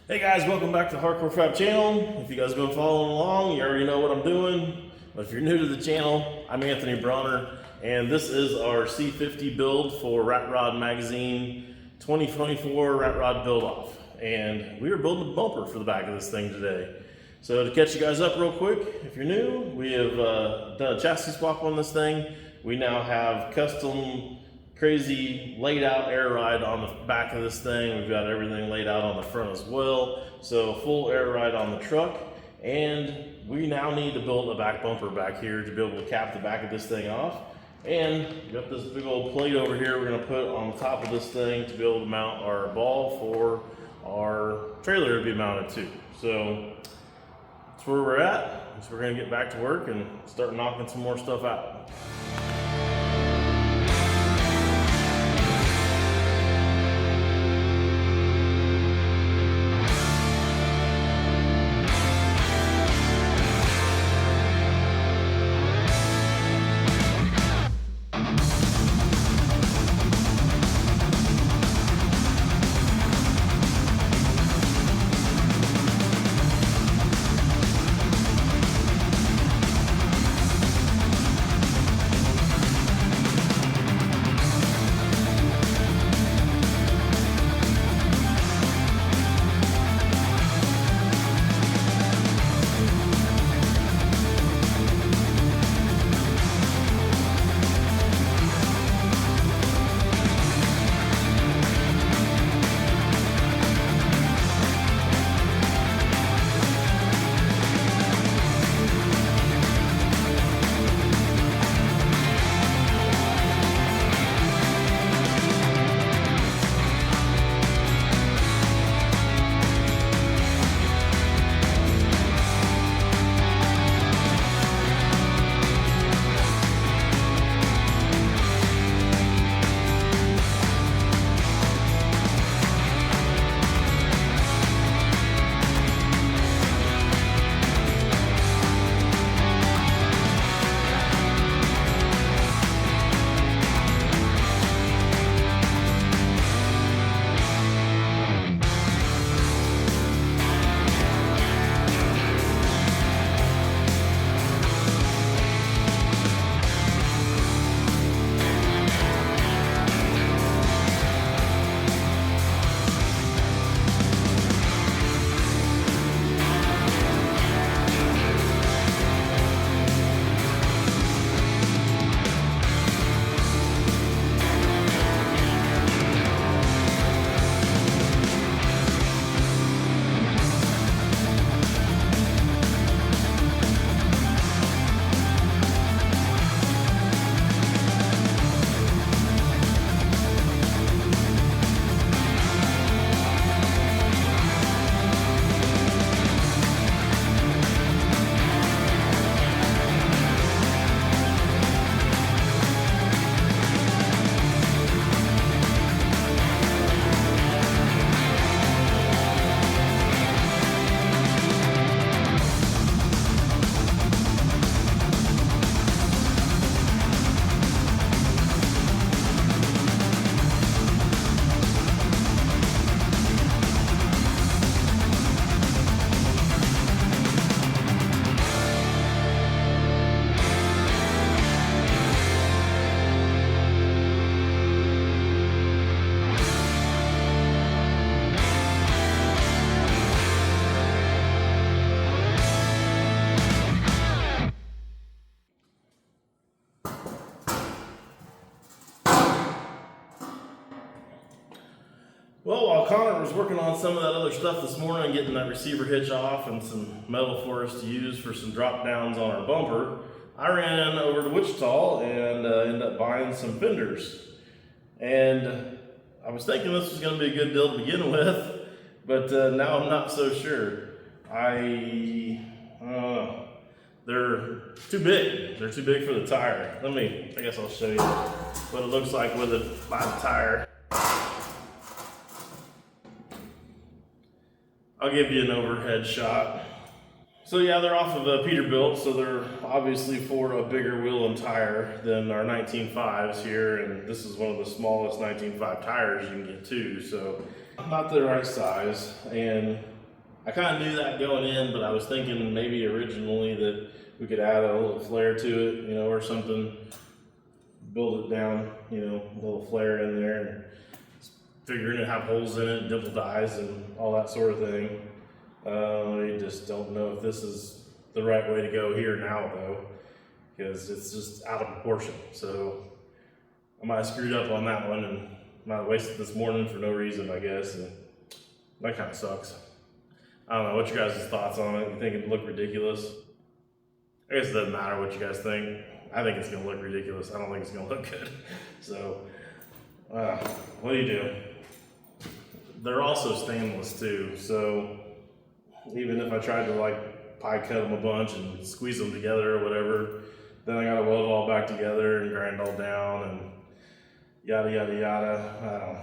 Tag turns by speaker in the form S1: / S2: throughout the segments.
S1: Hey guys, welcome back to the Hardcore Fab channel. If you guys have been following along, you already know what I'm doing. But if you're new to the channel, I'm Anthony Bronner, and this is our C50 build for Rat Rod Magazine 2024 Rat Rod Build Off. And we are building a bumper for the back of this thing today. So to catch you guys up real quick, if you're new, we have done a chassis swap on this thing. We now have custom crazy laid out air ride on the back of this thing. We've got everything laid out on the front as well. So full air ride on the truck. And we now need to build a back bumper back here to be able to cap the back of this thing off. And we got this big old plate over here we're gonna put on the top of this thing to be able to mount our ball for our trailer to be mounted to. So that's where we're at. So we're gonna get back to work and start knocking some more stuff out. Well, while Connor was working on some of that other stuff this morning, getting that receiver hitch off and some metal for us to use for some drop downs on our bumper, I ran over to Wichita and ended up buying some fenders. And I was thinking this was going to be a good deal to begin with, but now I'm not so sure. They're too big. They're too big for the tire. I guess I'll show you what it looks like with it by the tire. I'll give you an overhead shot. So yeah, they're off of a Peterbilt, so they're obviously for a bigger wheel and tire than our 19.5s here, and this is one of the smallest 19.5 tires you can get too, so not the right size. And I kind of knew that going in, but I was thinking maybe originally that we could add a little flare to it, you know, or something, build it down, you know, a little flare in there, and figuring to have holes in it, double dyes and all that sort of thing. I just don't know if this is the right way to go here now though, because it's just out of proportion. So I might have screwed up on that one and might have wasted this morning for no reason, I guess, and that kind of sucks. I don't know, what's your guys' thoughts on it? You think it'd look ridiculous? I guess it doesn't matter what you guys think. I think it's gonna look ridiculous. I don't think it's gonna look good. So, what do you do? They're also stainless too, so even if I tried to like pie cut them a bunch and squeeze them together or whatever, then I gotta weld it all back together and grind all down and yada yada yada. I don't know.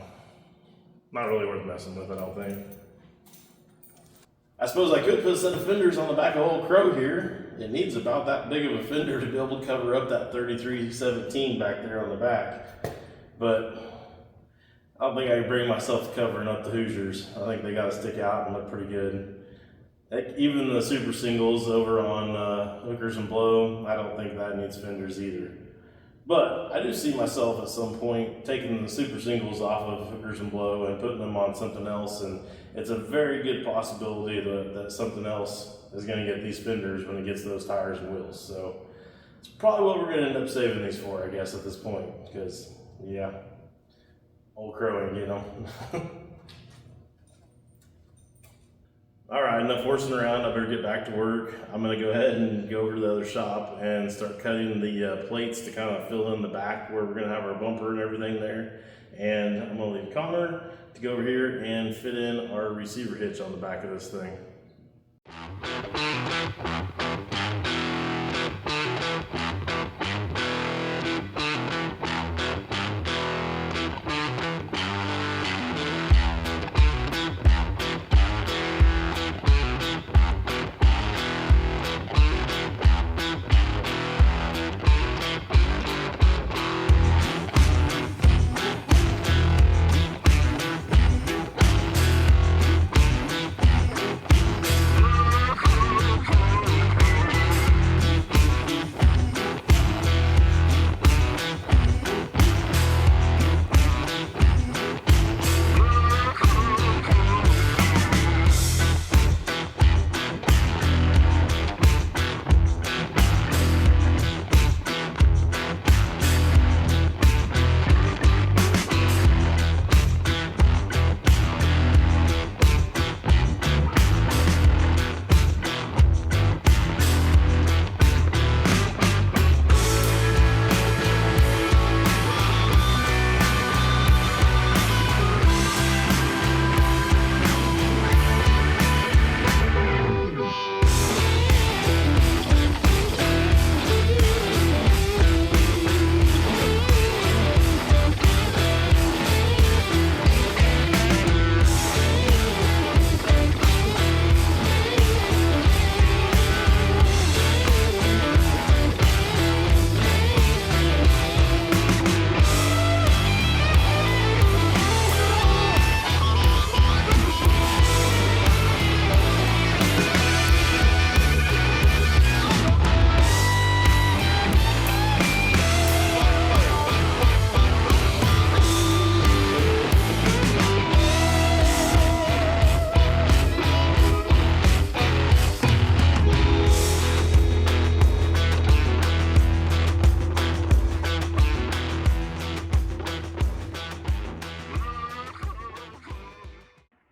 S1: Not really worth messing with, I don't think. I suppose I could put a set of fenders on the back of old Crow here. It needs about that big of a fender to be able to cover up that 3317 back there on the back. But I don't think I can bring myself to covering up the Hoosiers. I think they gotta stick out and look pretty good. Like even the super singles over on Hookers and Blow, I don't think that needs fenders either. But I do see myself at some point taking the super singles off of Hookers and Blow and putting them on something else, and it's a very good possibility that something else is going to get these fenders when it gets those tires and wheels. So it's probably what we're going to end up saving these for, I guess, at this point, because yeah, old Crow ain't getting them. All right, enough horsing around. I better get back to work. I'm gonna go ahead and go over to the other shop and start cutting the plates to kind of fill in the back where we're gonna have our bumper and everything there. And I'm gonna leave Connor to go over here and fit in our receiver hitch on the back of this thing.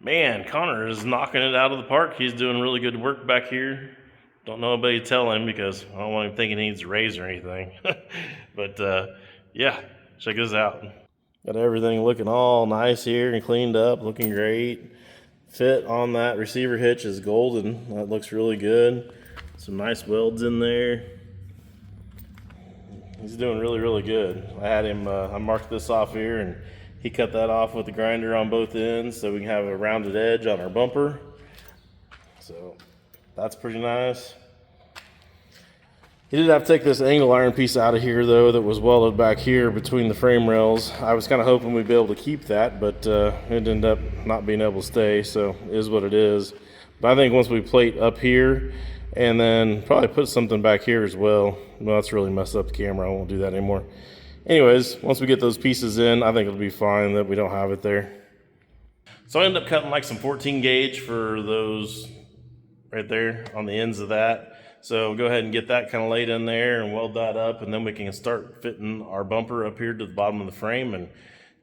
S1: Man, Connor is knocking it out of the park. He's doing really good work back here. Don't know anybody to tell him because I don't want him thinking he needs a raise or anything. But yeah, check this out. Got everything looking all nice here and cleaned up, looking great. Fit on that receiver hitch is golden. That looks really good. Some nice welds in there. He's doing really, really good. I had him, I marked this off here and he cut that off with the grinder on both ends so we can have a rounded edge on our bumper. So that's pretty nice. He did have to take this angle iron piece out of here though that was welded back here between the frame rails. I was kind of hoping we'd be able to keep that, but it ended up not being able to stay, so it is what it is. But I think once we plate up here and then probably put something back here as well. Well, that's really messed up the camera. I won't do that anymore. Anyways, once we get those pieces in, I think it'll be fine that we don't have it there. So I ended up cutting like some 14 gauge for those right there on the ends of that. So go ahead and get that kind of laid in there and weld that up, and then we can start fitting our bumper up here to the bottom of the frame and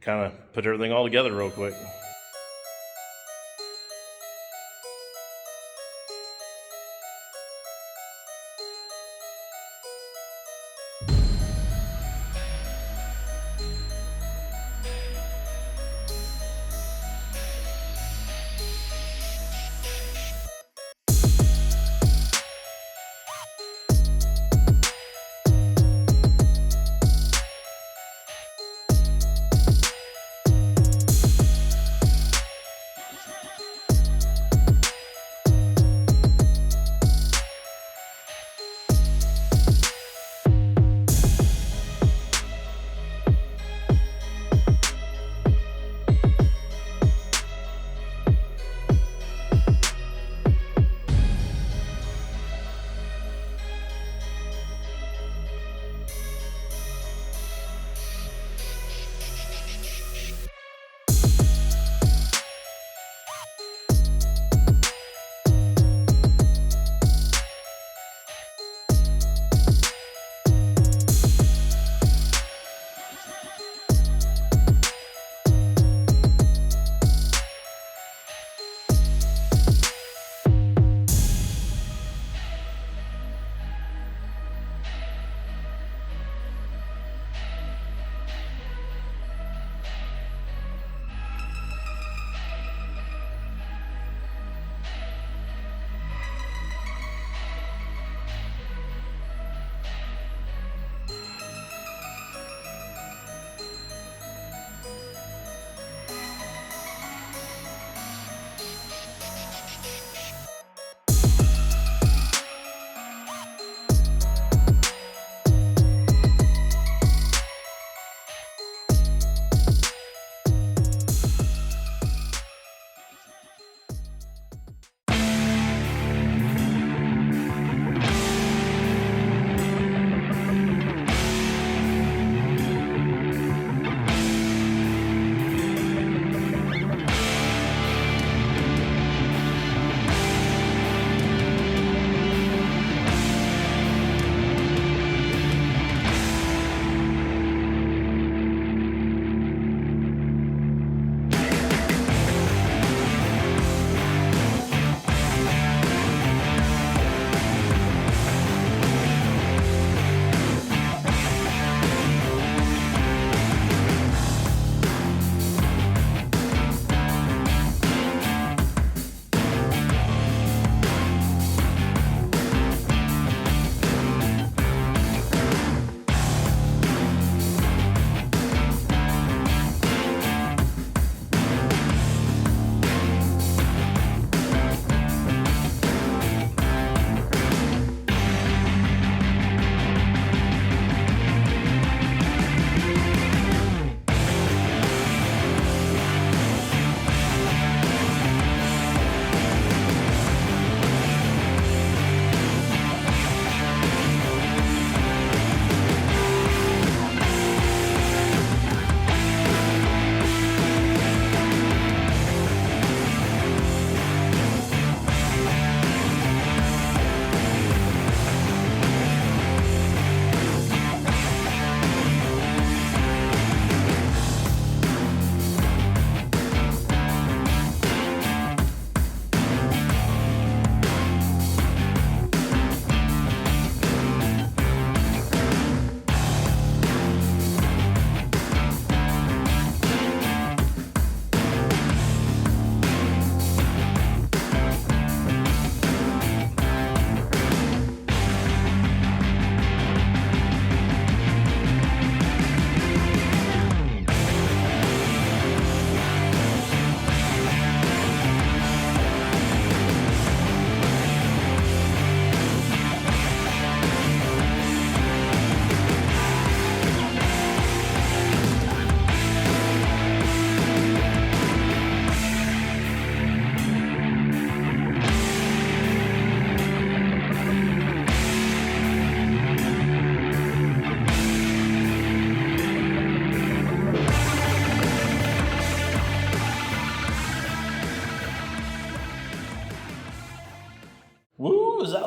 S1: kind of put everything all together real quick.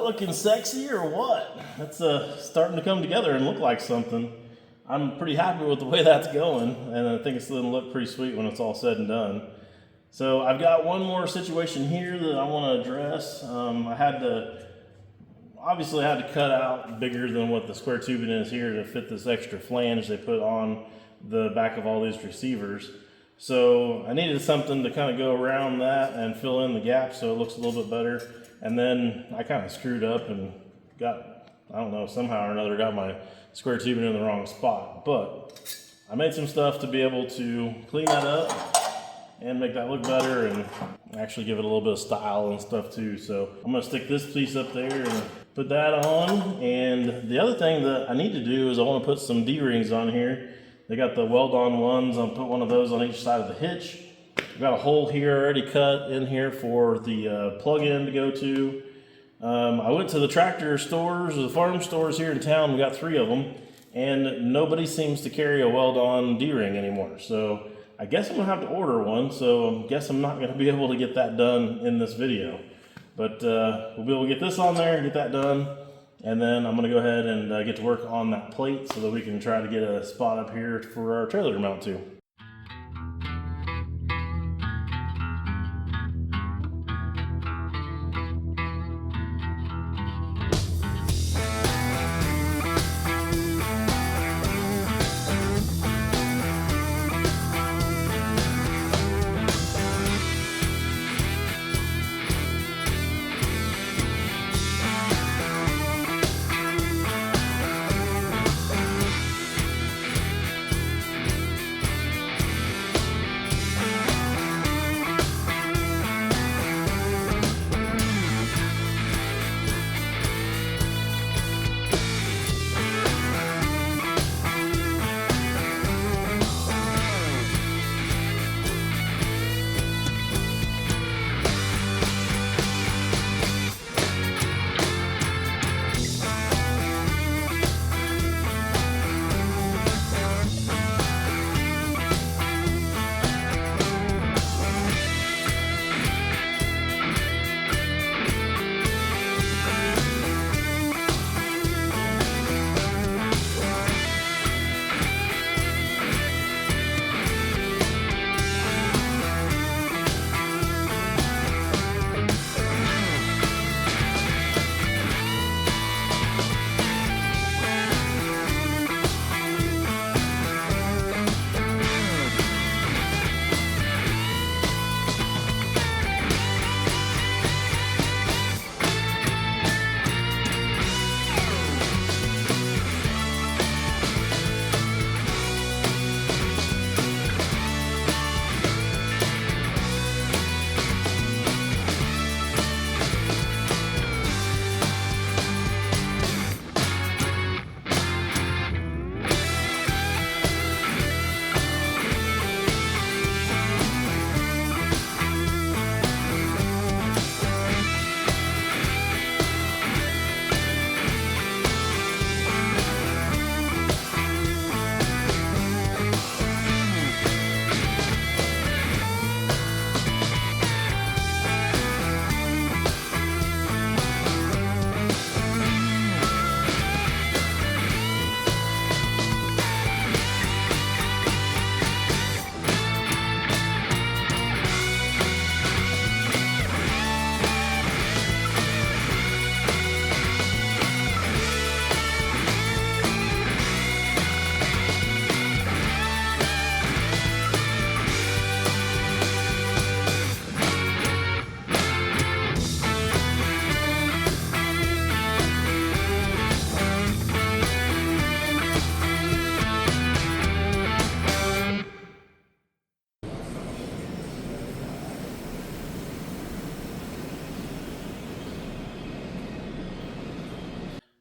S1: looking sexy or what? That's starting to come together and look like something. I'm pretty happy with the way that's going, and I think it's going to look pretty sweet when it's all said and done. So I've got one more situation here that I want to address. Obviously I had to cut out bigger than what the square tubing is here to fit this extra flange they put on the back of all these receivers. So I needed something to kind of go around that and fill in the gaps so it looks a little bit better. And then I kind of screwed up and got, I don't know, somehow or another got my square tubing in the wrong spot. But I made some stuff to be able to clean that up and make that look better and actually give it a little bit of style and stuff too. So I'm gonna stick this piece up there and put that on. And the other thing that I need to do is I want to put some D-rings on here. They got the weld-on ones. I'll put one of those on each side of the hitch. I've got a hole here already cut in here for the plug-in to go to. I went to the tractor stores or the farm stores here in town. We got 3 of them, and nobody seems to carry a weld-on D-ring anymore. So I guess I'm gonna have to order one. So I guess I'm not gonna be able to get that done in this video. But we'll be able to get this on there and get that done. And then I'm gonna go ahead and get to work on that plate so that we can try to get a spot up here for our trailer to mount to.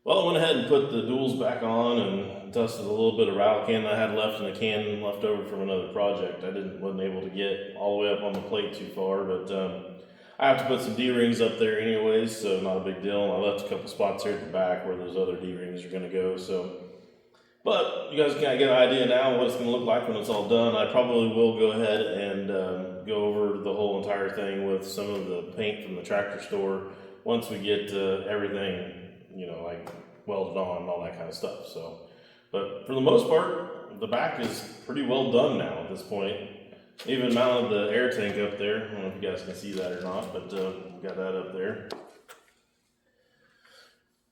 S1: Well, I went ahead and put the duals back on and dusted a little bit of rattle can I had left in a can left over from another project. I wasn't able to get all the way up on the plate too far, but I have to put some D-rings up there anyways, so not a big deal. I left a couple spots here at the back where those other D-rings are going to go. But you guys kind of get an idea now what it's going to look like when it's all done. I probably will go ahead and go over the whole entire thing with some of the paint from the tractor store once we get everything, you know, like welded on and all that kind of stuff. So, but for the most part, the back is pretty well done now at this point. Even mounted the air tank up there. I don't know if you guys can see that or not, but got that up there.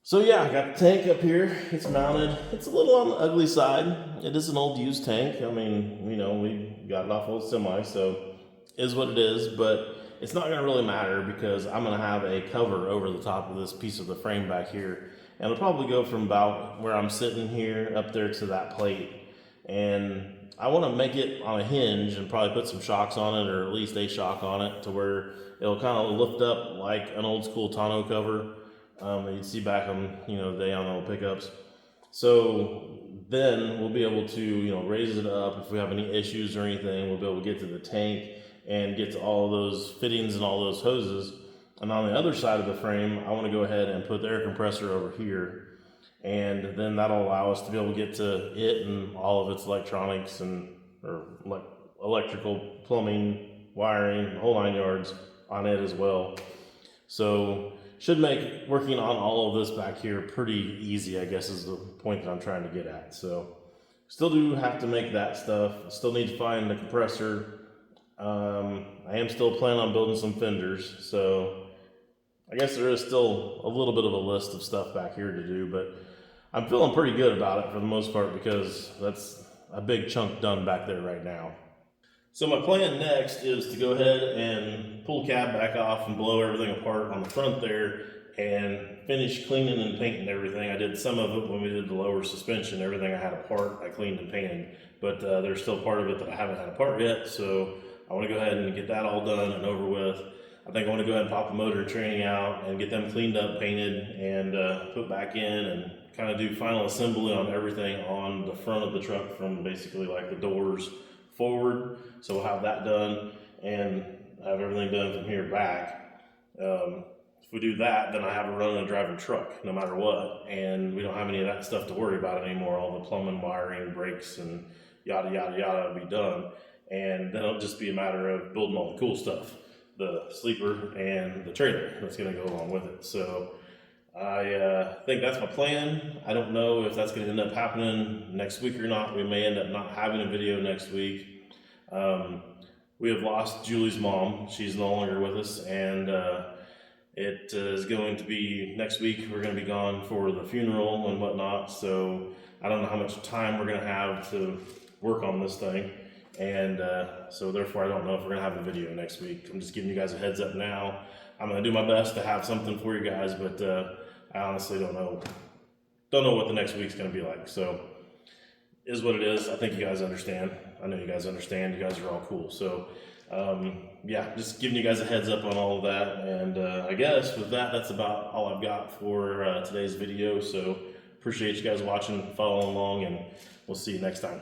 S1: So yeah, I got the tank up here. It's mounted. It's a little on the ugly side. It is an old used tank. I mean, you know, we got it off old semi, so it is what it is. But it's not going to really matter because I'm going to have a cover over the top of this piece of the frame back here. And it'll probably go from about where I'm sitting here up there to that plate. And I want to make it on a hinge and probably put some shocks on it, or at least a shock on it, to where it'll kind of lift up like an old school tonneau cover that you'd see back on, you know, the day on old pickups. So then we'll be able to, you know, raise it up. If we have any issues or anything, we'll be able to get to the tank and get to all of those fittings and all those hoses. And on the other side of the frame, I want to go ahead and put the air compressor over here. And then that'll allow us to be able to get to it and all of its electronics and like electrical, plumbing, wiring, the whole 9 yards on it as well. So should make working on all of this back here pretty easy, I guess, is the point that I'm trying to get at. So still do have to make that stuff. Still need to find the compressor. I am still planning on building some fenders, so I guess there is still a little bit of a list of stuff back here to do, but I'm feeling pretty good about it for the most part because that's a big chunk done back there right now. So my plan next is to go ahead and pull the cab back off and blow everything apart on the front there and finish cleaning and painting everything. I did some of it when we did the lower suspension. Everything I had apart, I cleaned and painted, but there's still part of it that I haven't had apart yet, so I want to go ahead and get that all done and over with. I think I want to go ahead and pop the motor and training out and get them cleaned up, painted, and put back in and kind of do final assembly on everything on the front of the truck from basically like the doors forward. So we'll have that done and have everything done from here back. If we do that, then I have a running and driving truck no matter what, and we don't have any of that stuff to worry about anymore. All the plumbing, wiring, brakes, and yada yada yada will be done, and then it'll just be a matter of building all the cool stuff, the sleeper and the trailer that's going to go along with it. So I think that's my plan. I don't know if that's going to end up happening next week or not. We may end up not having a video next week. We have lost Julie's mom. She's no longer with us, and it is going to be next week. We're going to be gone for the funeral and whatnot, so I don't know how much time we're going to have to work on this thing, and so therefore I don't know if we're going to have a video next week. I'm just giving you guys a heads up now. I'm going to do my best to have something for you guys, but I honestly don't know what the next week's going to be like. So is what it is. I think you guys understand. I know you guys understand. You guys are all cool. So yeah, just giving you guys a heads up on all of that. And I guess with that, that's about all I've got for today's video. So appreciate you guys watching, following along, and we'll see you next time.